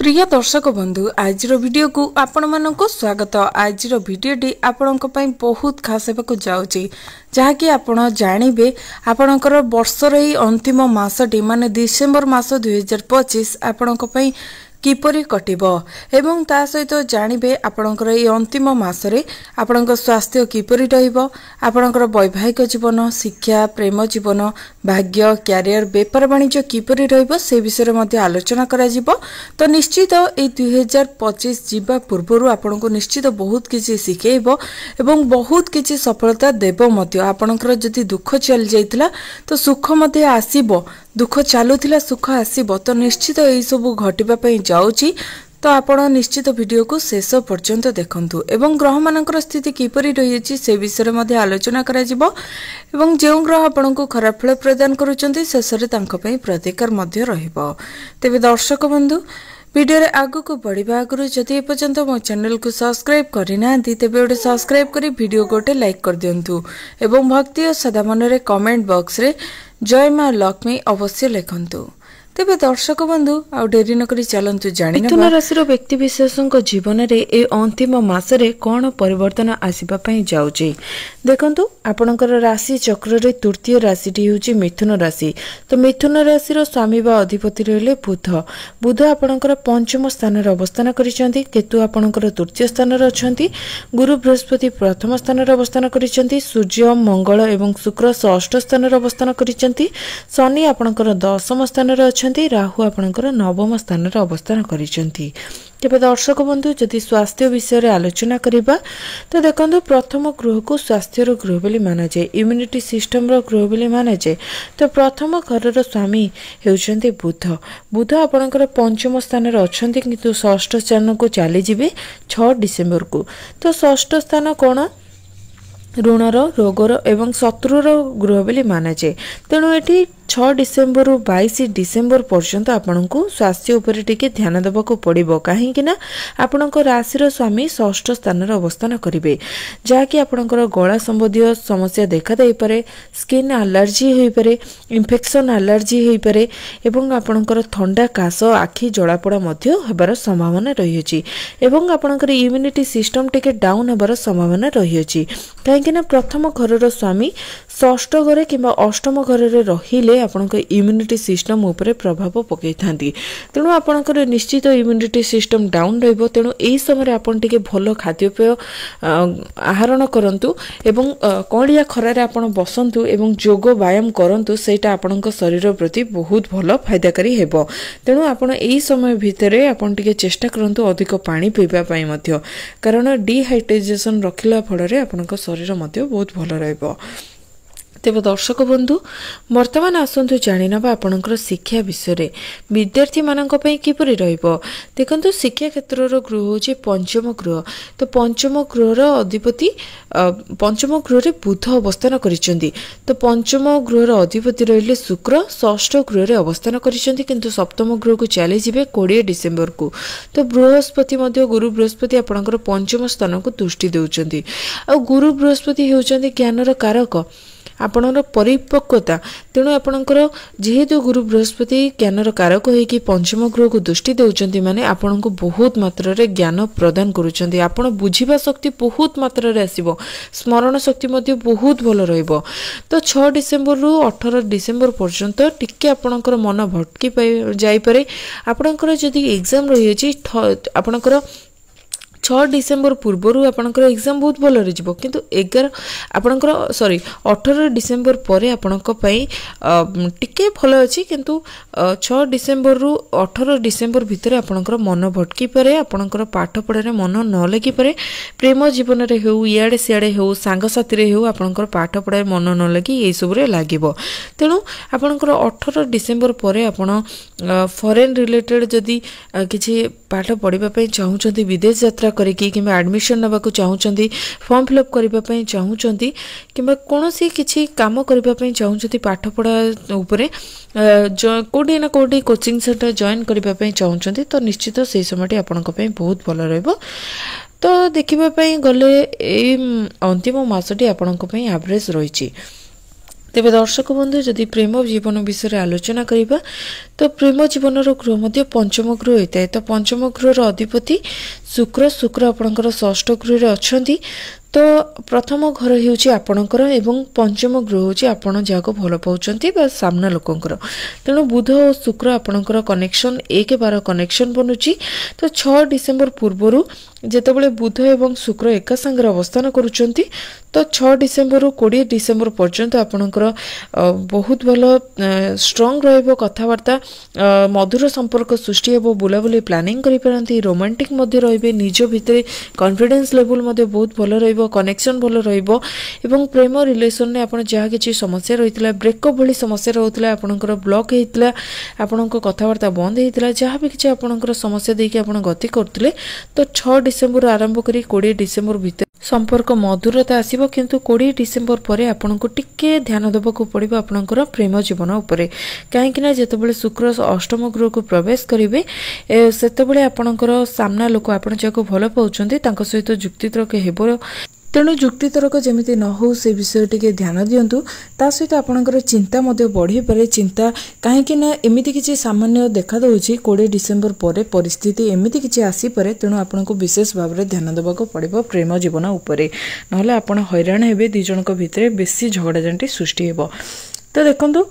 प्रिय दर्शक बंधु आज वीडियो को आपण मानक स्वागत। आज वीडियोटी आपण बहुत खास होगा जाऊँगी जहाँकि आपण जानवे आपणकर वर्षर ही अंतिम मासटी माने डिसेम्बर मास 2025 आपण किपरि कटिबो एवं ता सहित जानवे आपणकर ये अंतिम मासरे आपणकर स्वास्थ्य किपरि रहिबो, आपणकर वैवाहिक जीवन, शिक्षा, प्रेम जीवन, भाग्य, क्यारियर, बेपार वाणिज्य किपरि रहिबो से विषय मध्ये आलोचना करा जिवो। तो निश्चित ए 2025 जीवा पूर्वरु आपनको निश्चित बहुत किछि सिखेइबो एवं बहुत किछि सफलता देबो मध्ये। आपणकर जदि दुख चल जाइतला तो सुख मध्ये आसीबो, दुख चालुथिला सुख आसीबो। तो निश्चित एई सब घटिबा पई जाउची। तो आपण निश्चित वीडियो को शेष पर्यंत देखंतु एवं ग्रह मानकर स्थिति किपरि रहिछि से विषय मध्ये आलोचना करा जिवो एवं जेउ ग्रह आपनको खराब फल प्रदान करूचंती शेषरे तांको पई प्रतिकार मध्ये रहिबो। तेबे दर्शक बंधु वीडियो रे आगु को बढ़िबा आगु जदि ए पर्यंत मो चैनल को सब्सक्राइब करिना दी तेबे ओटे सब्सक्राइब करी वीडियो गोटे लाइक कर दियंतु एवं भक्ति और सदा मन रे कमेंट बॉक्स रे जय मां लक्ष्मी अवश्य लिखंतु। तेबे दर्शक बंधु आ डेरी नकरी चलंतु जानि मिथुन राशि व्यक्ति विशेषक जीवन रे ए अंतिम मासरे कोन परिवर्तन आसीबा पई जाउची। देखंतु आपणकर राशि चक्र रे तृतीय राशिटी होची मिथुन राशि। तो मिथुन राशि रो स्वामी बा अधिपति रहले बुध। बुध आपणकर पंचम स्थान रे अवस्थान करिसेंती, केतु आपणकर तृतीय स्थान रे अछंती, गुरु बृहस्पति प्रथम स्थान रे अवस्थान करिसेंती, सूर्य मंगल एवं शुक्र षष्ठ स्थान रे अवस्थान करिसेंती, शनि आपणकर दशम स्थान रे अछंती, राहु आपणकर नवम स्थान रे अवस्थान करिसेंती। तेबे दर्शक बंधु जदि स्वास्थ्य विषय रे आलोचना करिबा तो देखंतु प्रथम ग्रह को स्वास्थ्य रो ग्रह बोली माना जाय, इम्यूनिटी सिस्टम रो ग्रह बोली माना जाय। तो प्रथम घर रो स्वामी हेउचंती बुध। बुध आपणकर पंचम स्थान रे अछंती किंतु षष्ठ स्थान को चली जिवे 6 डिसेंबर को। तो षष्ठ स्थान कोन ऋणर रोगर एवं शत्रुर गृह बोली माना जाए। तेणु एठी 6 डिसेम्बर रु 22 डिसेम्बर पर्यंत आपनको स्वास्थ्य उपरे टिके ध्यान देबाको पड़िबो, काहेकि ना आपनको राशि स्वामी षष्ठ स्थान रे अवस्थान करिवे जाकि आपनकर गला संबंधी समस्या देखा दे पारे, स्किन एलर्जी होई पारे, इन्फेक्शन एलर्जी होई पारे एवं आपनकर ठंडा काश आखि जलापड़ा मध्य हेबार संभावना रही अछि एवं आपनकर इम्यूनिटी सिस्टम टिके डाउन हेबार संभावना रही अछि। काहेकि ना प्रथम घर स्वामी षष्ठ घरे किंबा अष्टम घर रे रहिले आपनकर इम्यूनिटी सिस्टम ऊपर प्रभाव पकई थांती। तेणु आपनकर निश्चित इम्यूनिटी सिस्टम डाउन रहइबो। तेणु एही समय आपन टिके भलो खाद्यपेय आहरण करंतु एवं कणिया खरा रे आपन बसंतु एवं योग व्यायाम करंतु, सेटा आपनकर शरीर प्रति बहुत भलो फायदाकारी हेबो। तेणु आपन एही समय भितरे आपन टिके चेष्टा करंतु अधिक पानी पीबा पई मध्य, कारण डिहाइड्रेशन रखिला फल रे आपनकर शरीर मध्य बहुत भलो रहइबो। तेबे दर्शक बंधु वर्तमान आसंतु जानि नबा आपनकर शिक्षा विषय विद्यार्थी मानक पई किपरि रहइबो। देखंतु शिक्षा क्षेत्र रो गृह होची पंचम गृह। तो पंचम गृह रो अधिपति पंचम गृह रे बुध अवस्थान करिसेंती। तो पंचम गृह रो अधिपति रहिले शुक्र षष्ठ गृह रे अवस्थान करिसेंती किंतु सप्तम गृह को चली जिवे 20 डिसेम्बर को। तो बृहस्पति मध्य गुरु बृहस्पति आपनकर पंचम स्थान को दृष्टि देउचंती। आ गुरु बृहस्पति हेउचंती ज्ञानर कारक, आपणर परिपक्वता। तेणु आपणकर जेहेतु गुरु बृहस्पति ज्ञानर कारक होइकि पंचम गृह को दृष्टि देउचंती माने आपणको बहुत मात्रा रे ज्ञान प्रदान करूचंती। आपण बुझिबा शक्ति बहुत मात्रा रे आसीबो, स्मरण शक्ति मध्ये बहुत भलो रहइबो। तो 6 डिसेम्बर रु 18 डिसेम्बर पर्यंत टिके आपणकर मन भटकी जाई पारे। आपणकर जदि एग्जाम रही अछि आपणकर 6 डिसेम्बर पूर्वरु आपनकर एग्जाम बहुत भलो रे जिवो किंतु 18 डिसेम्बर परे आपनक पई टिके भलो अछि किंतु 6 डिसेम्बर रु 18 डिसेम्बर भितरे आपनकर मन भटकी पारे, आपनकर पाठ पढ़ा रे मन न लागि पारे, प्रेम जीवन रे हेउ याडे सियाडे हेउ सांग साथी रे हेउ आपनकर पाठ पढ़ा रे मन न लागि एई सब रे लागिवो। तेणु आपनकर 18 डिसेम्बर परे आपण फॉरेन रिलेटेड जदी किछि पाठ पढ़िबा पई चाहुचंती, विदेश यात्रा करिकी किंबा एडमिशन नबाकू चाहुचंती, फॉर्म फिलअप करिबा पई चाहुचंती किंबा कोनोसी किछि काम करिबा पई चाहुचंती, पाठ पढ़ा उपरे कोडी ना कोडी कोचिंग सेंटर जॉइन करिबा पई चाहुचंती, तो निश्चित से समयटी आपनक पई बहुत भलो रहइबो। तो देखिबा पई गले ए अंतिम मासटी आपनक पई एवरेज रहिछि। तेबे दर्शक बंधु जदि प्रेम जीवन विषय आलोचना करिबा तो प्रेम जीवन गृह मध्य पंचम गृह होता है। तो पंचम गृहर अधिपति शुक्र शुक्र आपणकर षष्ठ गृह अच्छी। तो प्रथम घर होउची आपणकर एवं पंचम गृह होउची आपण जाको भल पाउचंती बा सामना लोकंकर। तेणु बुध और शुक्र आपणकर कनेक्शन 1-12 कनेक्शन बनुची। तो 6 डिसेम्बर पूर्वरु जेतेबेले बुध एवं शुक्र एका संगे अवस्थान करूचंती तो 6 डिसेम्बर रु 20 डिसेम्बर पर्यंत आपणकर बहुत भल स्ट्रांग रहइबो, कथावार्ता मधुर संपर्क सृष्टि हेबो, बुलाबुली प्लानिंग करि पारंती, रोमांटिक मध्ये रहिबे, निज भितरे कॉन्फिडेंस लेवल मध्ये बहुत भल रहिबो, कनेक्शन भल रहिबो एवं प्रेम रिलेशन ने आपण जहा किछि समस्या रहितला, ब्रेकअप भली समस्या रहउतला, आपणकर ब्लॉक हेतला, आपणको कथावार्ता बंद हेतला, जहा भी किछि आपणकर समस्या देकी आपण गति करतले तो 6 डिसेम्बर आरंभ करी 20 डिसेम्बर भितर संपर्क मधुरता आसीबो। किंतु 20 डिसेम्बर परे आपनको टिके ध्यान देबाकू पड़िबो आपनकर प्रेम जीवन उपरे। काहेकि ना जेतेबेले शुक्र अष्टम गृह को प्रवेश करिवे सेतेबेले आपनकर सामना लोक आपण जाको भल पाउचंती तांको सहित जुक्तितर्क हेबो। तेणु जुक्तितर्क जमिति न हो से विषय टिके ध्यान दियंतु। ता सहित आपनकर चिंता मध्ये बढ़ी पारे। चिंता काहेकि ना एमिति किछि सामान्य देखा दउछि 20 डिसेम्बर परे परिस्थिति एमिति किछि आसी पारे। तेणु आपनको विशेष भाव रे ध्यान देबाको पड़िबो प्रेम जीवन उपरे, नहले आपण हैरान हेबे, दी जनक भितरे बेसी झगड़ा झंटी सृष्टि हेबो। तो देखंतु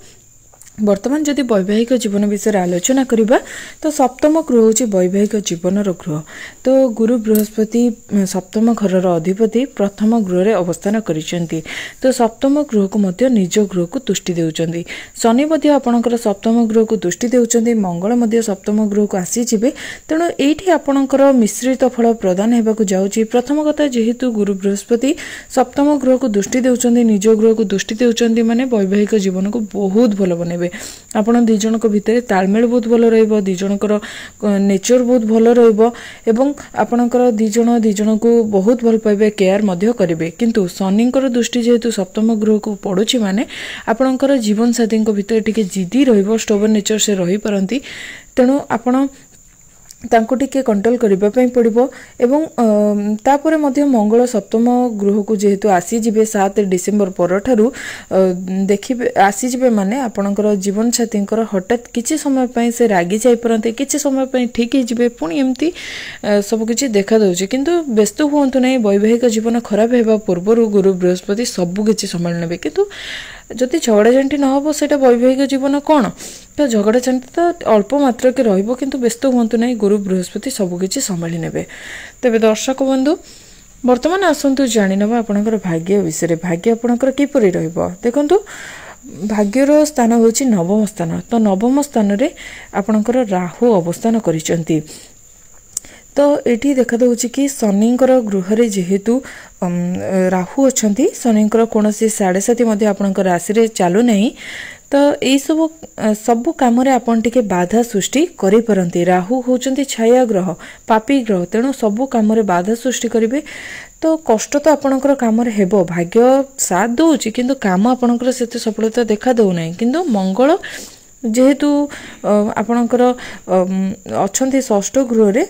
वर्तमान जदि वैवाहिक जीवन विषय आलोचना करिबा तो सप्तम गृह होची वैवाहिक जीवन गृह। तो गुरु बृहस्पति सप्तम घरर अधिपति प्रथम गृह रे अवस्थान करिसेंती। तो सप्तम गृह को मध्य निज गृह को तुष्टि देउचंदी। शनि मध्य आपणकर सप्तम गृह को तुष्टि देउचंदी, मंगल मध्य सप्तम गृह को आसी जिबे। तेणु एठी आपणकर मिश्रित फल प्रदान हेबाकू जाउची। प्रथम कथा जेहेतु गुरु बृहस्पति सप्तम गृह को दृष्टि देउचंदी, निज गृह को दृष्टि देउचंदी माने वैवाहिक जीवन को बहुत भल बनेबे। आपण दी जनक भितरे तालमेल बहुत भल रहिबो, दी जनकर नेचर बहुत भल रहिबो एवं आपणकर दी जन को बहुत भल पाइबे, केयर मध्य करिवे। किंतु शनिकर दृष्टि जेहेतु सप्तम गृह को पड़ुची माने आपणकर जीवन साथी भितरे टिके जिदी रहिबो, स्टोबन नेचर से रही परंती। तेणु आपण तांको टिके कंट्रोल करिबा पई पड़िबो। एवं तापरे मध्य मंगल सप्तम गृह को जेहेतु आसी जिबे 7 डिसेम्बर परठारु देखिबे आसी जिबे माने आपणकर जीवन साथींकर हठात किछि समय पई से रागी जाई परंते, किछि समय पई ठीक ही जिबे, पुणी एम्ति सब किछि देखा दउछि। किंतु व्यस्त होंतु नै, वैवाहिक जीवन खराब हेबा पूर्वरु गुरु बृहस्पति सब किछि संभाल नेबे। किंतु जदि झगड़ा झंटी न हो सेटा वैवाहिक जीवन कौन, तो झगड़ा झंटी तो अल्प मात्र के रहिबो, किंतु व्यस्त होंतु नै, गुरु बृहस्पति सब किछि संभाली नेबे। तेबे दर्शक बंधु वर्तमान आसंतु जानि नबा आपनकर भाग्य विषय। भाग्य आपनकर किपरि रहिबो देखंतु। भाग्यर स्थान होछि नवम स्थान। तो नवम स्थान रे आपनकर राहु अवस्थान करिसंती। तो एठी देखा दउछि कि शनिंकर गृह रे जेहेतु राहु अछंती, शनिंकर कोनोसी 7.5 मध्ये आपनकर राशि रे चालू नहीं। तो यही सब काम रे आपन टिके बाधा सृष्टि करि परंती। राहु होचंती छाया ग्रह, पापी ग्रह, तेणु सब काम रे बाधा सृष्टि करिवे। तो कष्ट तो आपनकर काम रे हेबो, भाग्य साथ दउछि किंतु काम आपनकर सेते सफलता देखा दउ नै। किंतु मंगल जेहेतु आपणकर अच्छी षष्ठ गृह रे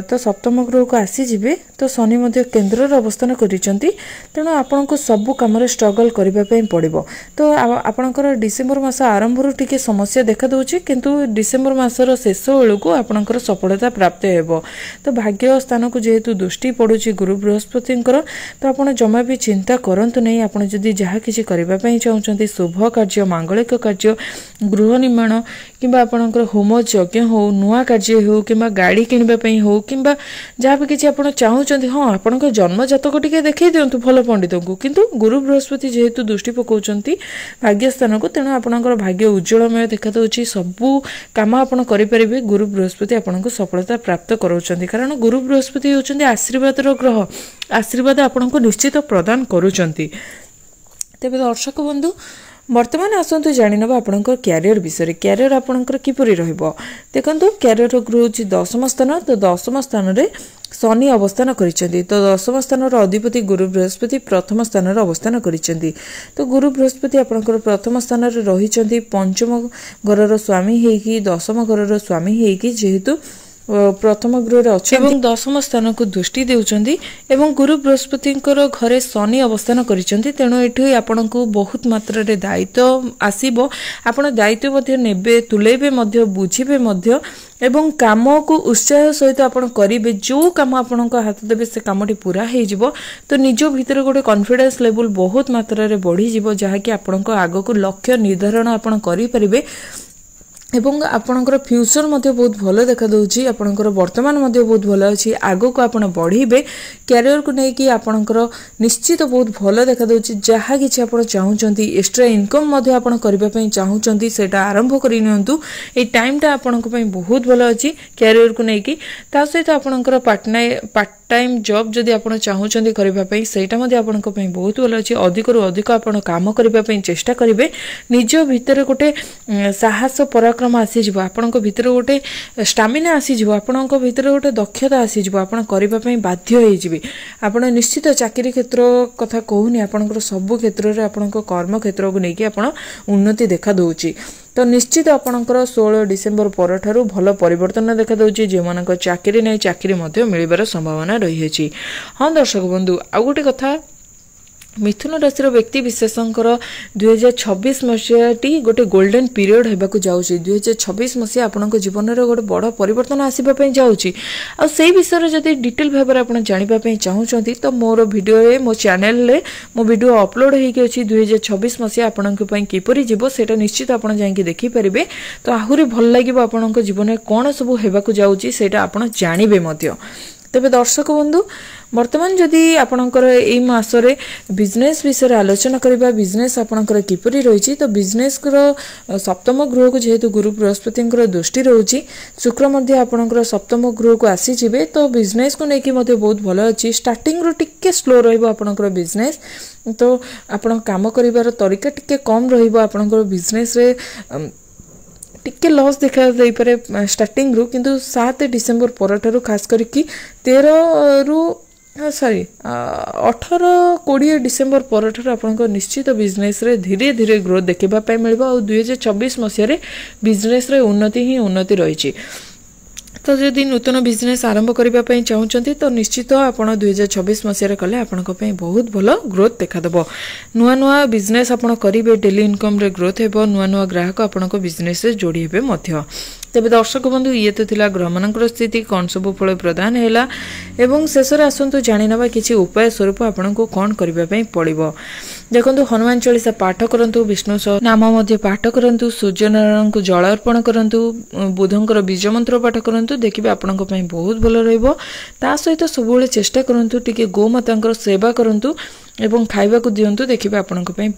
तो सप्तम गृह को आसी जिबे। तो शनि मध्य केन्द्र अवस्थान करिसेंती। तेणु आपन को सब काम रे स्ट्रगल करबा पई पड़िबो। तो आपणकर डिसेम्बर मास आरंभ रु टिके समस्या देखा दउछि, किंतु डिसेम्बर मासर शेष बेलू आपणकर सफलता प्राप्त हेबो। तो भाग्य स्थान को जेहेतु दृष्टि पड़ुछि गुरु बृहस्पतिंकर, तो आपण जमा भी चिंता करंतु नै। आपण जदि जहा किछि करबा पई चाहुचंती, शुभ कार्य, मांगलिक कार्य, गृह निर्माण किंबा आपणकर होम यज्ञ हो, नुआ कार्य हो, किंबा गाड़ी किनिबा पई हो, किंबा जहा भी किछि आपण चाहुचंती, हां आपणकर जन्म जातक टिके देखै दियंतु भल पंडित को। किंतु गुरु बृहस्पति जेहेतु दृष्टि पकाउचंती भाग्य स्थान को, तेणु आपणकर भाग्य उज्जवलमय देखा दउछि। सबु काम आपण करि परिबे। गुरु बृहस्पति आपणको सफलता प्राप्त करूचंती, कारण गुरु बृहस्पति होचंती आशीर्वादर ग्रह। आशीर्वाद आपणको निश्चित प्रदान करूचंती। तेबे दर्शक बंधु वर्तमान आसंतु जानि नबा आपणकर कैरियर विषय। कैरियर आपणकर किपरि रहइबो देखंतु। कैरियर गृह होछि दशम स्थान। तो दशम स्थान रे शनि अवस्थान करिसेंती। तो दशम स्थान रो अधिपति गुरु बृहस्पति प्रथम स्थान रे अवस्थान करिसेंती। तो गुरु बृहस्पति आपणकर प्रथम स्थान रे रहिसेंती। पंचम घरर स्वामी हेकी, दशम घरर स्वामी हेकी, जेहेतु प्रथम गृह अच्छे दशम स्थान को दृष्टि देउचंदी एवं गुरु बृहस्पति घरे शनि अवस्थान करिसेंती तेणु एठी आपण को बहुत मात्रा रे दायित्व आसीबो आपण दायित्व मध्ये नेबे तुलेबे मध्ये बुझिबे मध्ये एवं काम को उत्साह सहित आपण करिवे जो काम आपण हाथ देबे से कामटी पूरा हे जिवो तो निज भीतर गोटे कॉन्फिडेंस लेवल बहुत मात्रा रे बढ़ी जिवो जहा कि आपण आगो को लक्ष्य निर्धारण आपण करि परिबे एवं आपणकर फ्यूचर मध्ये बहुत भलो देखा दउची आपणकर वर्तमान मध्ये बहुत भलो अछि आगो को आपण बढ़ीबे कैरियर को नै कि आपणकर निश्चित बहुत भलो देखा दउची जहा कि आपण चाहूचंती एक्स्ट्रा इनकम मध्ये आपण करबा पई चाहूचंती सेटा आरंभ करि नियंतु ए टाइम टा आपणक पई बहुत भलो अछि कैरियर को नै कि ता सहित आपणकर पार्ट टाइम जॉब जदि आपण चाहूचंती करबा पई सेटा मध्ये आपणक पई बहुत भलो अछि अधिक रु अधिक आपण काम करबा पई चेष्टा करिवे निज भीतर गोटे साहस पराक्रम आसी जिवो आपणक भीतर गोटे स्टामिना आसी जिवो आपणक भीतर गोटे दक्षता आसी जिवो आपण करबा पई बाध्य होई जिवि आपण निश्चित चाकरी क्षेत्र कथा कहूनी आपणकर सब क्षेत्र रे आपणक कर्म क्षेत्र को नै कि आपण उन्नति देखा दउची तो निश्चित आपणकर 16 डिसेंबर परठारु भलो परिवर्तन देखा दउची जे मानक चाकरी नै चाकरी मध्ये मिलिबार संभावना रही अछि। हां दर्शक बंधु आ गोटे कथा मिथुन राशि व्यक्ति विशेषकर 2026 मसीहाटी गोटे गोल्डन पीरियड हेबाकू जाउची 2026 मसीहा आपनक जीवन रे गोटे बड़ परिवर्तन आसीबा पई जाउची आ सेही विषय रे जदी डिटेल भाबर आपण जानिबा पई चाहूचंती तो मोर वीडियो रे मो चैनल रे मो वीडियो अपलोड हेई के अछि 2026 मसीहा आपनक पई किपरि जीवो सेटा निश्चित आपण जाई देखि परिबे तो आहुरी भल लागिबो आपनक जीवन रे कोन सब हेबाकू जाउची सेटा आपण जानिबे मध्य। तेबे दर्शक बंधु वर्तमान जदि आपणकर एई मासरे बिजनेस विषय आलोचना करिबा बिजनेस आपणकर किपरि रहिछि तो बिजनेस कर सप्तम गृह को जेहेतु गुरु बृहस्पति दृष्टि रहुछि शुक्र मध्ये आपणकर सप्तम गृह को आसी जिवे तो बिजनेस को नेकी मध्ये बहुत भलो अछि स्टार्टिंग रो टिके स्लो रहइबो आपणकर बिजनेस तो आपण काम करिवार तरीका टिके कम रहइबो आपणकर बिजनेस रे टिके लॉस देखा दे पारे स्टार्टिंग रु किंतु 7 डिसेंबर परठारु खास करके 13 रु सॉरी 18-20 डिसेंबर परठारु आपनको निश्चित बिजनेस रे धीरे धीरे ग्रोथ देखिबा पय मिलबो आ 2024 मसिया रे बिजनेस रे उन्नति ही उन्नति रहिछि तो जदि नूतन बिजनेस आरंभ करबा पय चाहूचंती तो निश्चित आपण 2026 मसिया रे कले आपनको पय बहुत भलो ग्रोथ देखा दबो नुवा नुवा बिजनेस आपण करिवे डेली इनकम रे ग्रोथ हेबो नुवा नुवा ग्राहक आपनको बिजनेस रे जोड़ी हेबे मध्य। तेबे दर्शक बंधु ये तो थिला ग्रह मानकर स्थिति कौन सब फल प्रदान हैला एवं शेषर आसंतु जानि नबा किछि उपाय स्वरूप आपनको कोन करबा पय पड़िबो देखंतु हनुमान चालीसा पाठ करंतु विष्णु नाम मध्ये पाठ करंतु सूर्य नारायण को जल अर्पण करंतु बुधंकर बीज मंत्र पाठ करंतु देखिबे आपनको पय बहुत भलो रहइबो ता सहित सबुले चेष्टा करंतु टिके गो मातांकर सेवा करंतु एवं खाइबा को दियंतु देखिबे आपनको पय